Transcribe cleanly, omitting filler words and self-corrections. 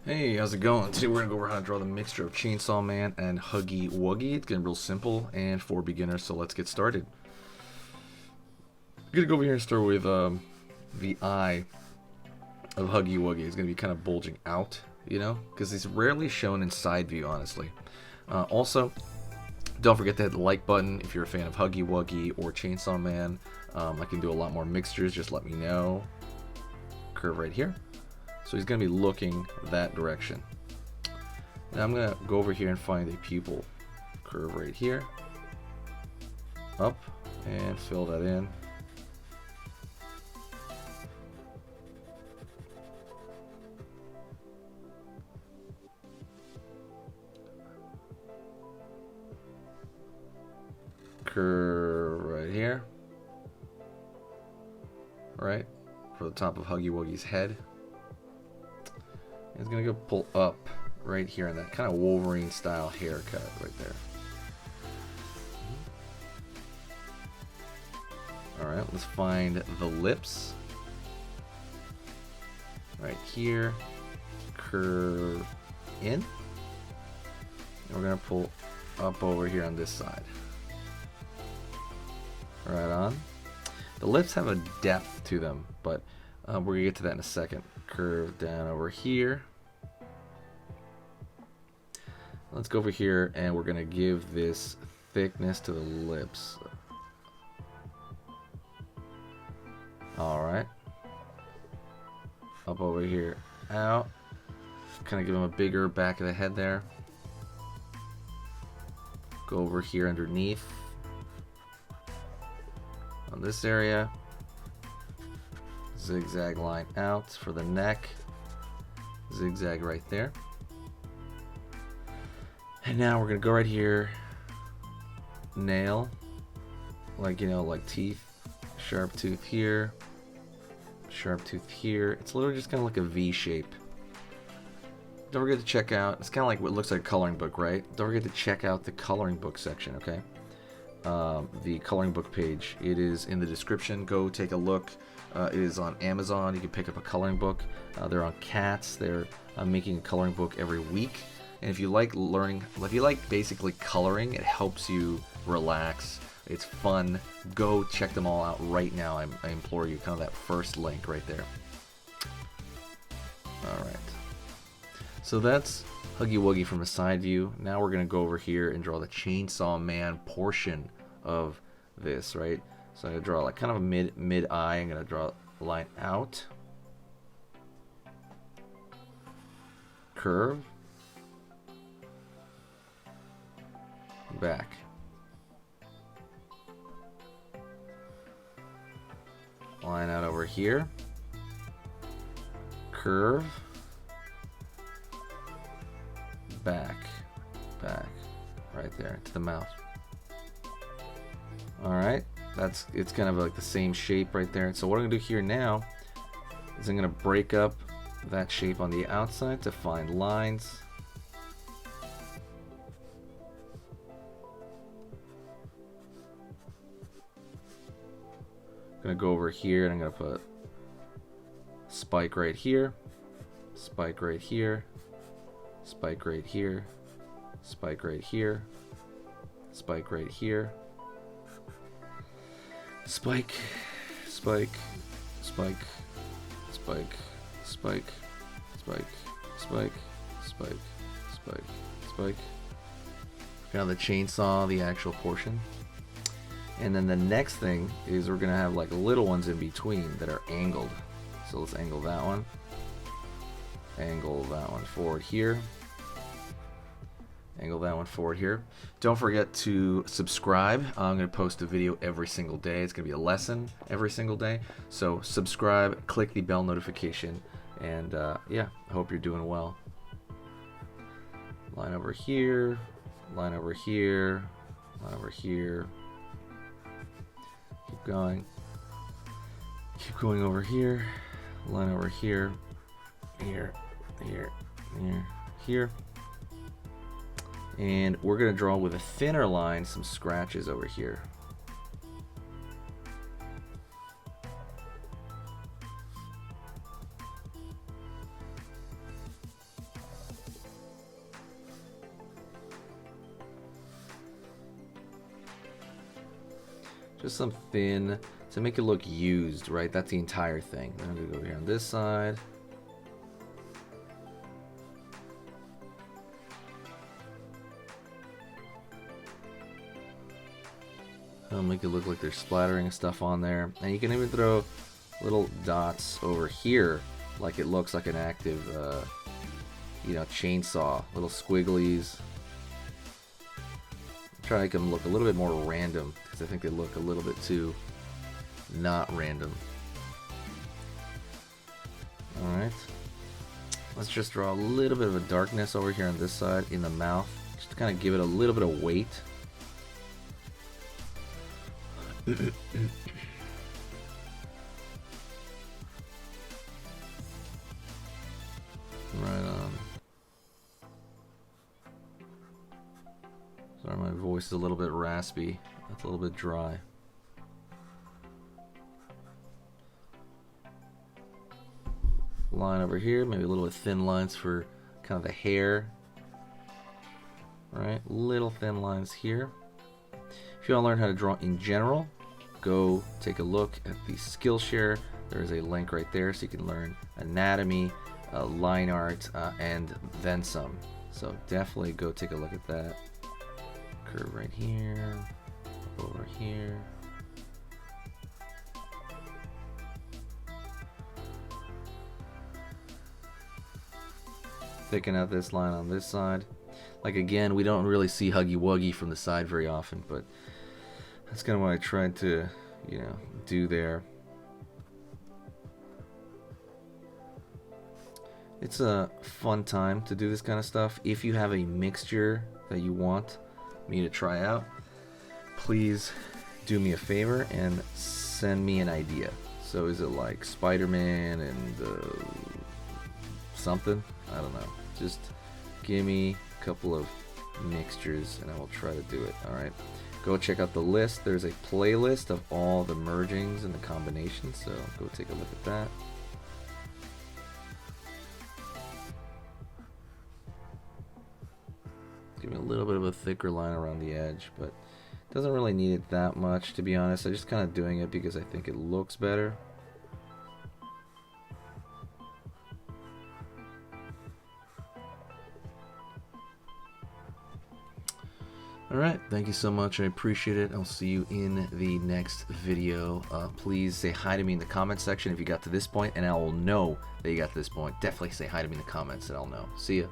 Hey, how's it going? Today we're going to go over how to draw the mixture of Chainsaw Man and Huggy Wuggy. It's going to be real simple and for beginners, so let's get started. I'm going to go over here and start with the eye of Huggy Wuggy. It's going to be kind of bulging out, you know, because it's rarely shown in side view, honestly. Also, don't forget to hit the like button if you're a fan of Huggy Wuggy or Chainsaw Man. I can do a lot more mixtures, just let me know. Curve right here. So he's going to be looking that direction. Now I'm going to go over here and find a pupil. Curve right here. Up. And fill that in. Curve right here. Right. For the top of Huggy Wuggy's head. It's going to go pull up right here in that kind of Wolverine style haircut right there. Alright, let's find the lips. Right here. Curve in. And we're going to pull up over here on this side. Right on. The lips have a depth to them, but we're going to get to that in a second. Curve down over here. Let's go over here and we're going to give this thickness to the lips. Alright. Up over here. Out. Kind of give him a bigger back of the head there. Go over here underneath. On this area. Zigzag line out for the neck. Zigzag right there. And now we're gonna go right here. Nail. Like, you know, like teeth. Sharp tooth here. Sharp tooth here. It's literally just kind of like a V shape. Don't forget to check out, it's kind of like what looks like a coloring book, right? Don't forget to check out the coloring book section, okay? The coloring book page. It is in the description. Go take a look. It is on Amazon. You can pick up a coloring book. They're on cats. They're making a coloring book every week. And if you like learning, if you like basically coloring, it helps you relax. It's fun. Go check them all out right now. I implore you. Kind of that first link right there. All right. So that's Huggy Wuggy from a side view. Now we're going to go over here and draw the Chainsaw Man portion of this, right? So I'm going to draw like kind of a mid eye. I'm going to draw a line out. Curve. Back. Line out over here. Curve. Back. Back. Right there to the mouth. Alright. It's kind of like the same shape right there. So what I'm gonna do here now is I'm gonna break up that shape on the outside to find lines. I'm gonna go over here and I'm gonna put spike right here, spike right here, spike right here, spike right here, spike right here, spike, spike, spike, spike, spike, spike, spike, spike, spike, spike. Kind of the chainsaw, the actual portion. And then the next thing is we're gonna have like little ones in between that are angled. So let's angle that one. Angle that one forward here. Angle that one forward here. Don't forget to subscribe. I'm gonna post a video every single day. It's gonna be a lesson every single day. So subscribe, click the bell notification, and yeah, I hope you're doing well. Line over here, line over here, line over here. Keep going. Keep going over here. Line over here. Here. Here. Here. Here. And we're going to draw with a thinner line some scratches over here. Just some thin to make it look used, right? That's the entire thing. Then I'm gonna go over here on this side. I'll make it look like they're splattering stuff on there. And you can even throw little dots over here, like it looks like an active, you know, chainsaw. Little squigglies. Try to make them look a little bit more random, because I think they look a little bit too not random. Alright. Let's just draw a little bit of a darkness over here on this side in the mouth, just to kind of give it a little bit of weight. Right on. Sorry, my voice is a little bit raspy. It's a little bit dry. Line over here, maybe a little bit thin lines for kind of the hair. Right, little thin lines here. If you want to learn how to draw in general, go take a look at the Skillshare. There's a link right there so you can learn anatomy, line art, and then some. So definitely go take a look at that. Curve right here, over here. Thicken out this line on this side. Like again, we don't really see Huggy Wuggy from the side very often, but that's kind of what I tried to, you know, do there. It's a fun time to do this kind of stuff. If you have a mixture that you want me to try out, please do me a favor and send me an idea. So is it like Spider-Man and something? I don't know. Just give me a couple of mixtures and I will try to do it. Alright. Go check out the list. There's a playlist of all the mergings and the combinations, so go take a look at that. Give me a little bit of a thicker line around the edge, but it doesn't really need it that much, to be honest. I'm just kind of doing it because I think it looks better. Alright, thank you so much. I appreciate it. I'll see you in the next video. Please say hi to me in the comment section if you got to this point, and I will know that you got to this point. Definitely say hi to me in the comments and I'll know. See ya.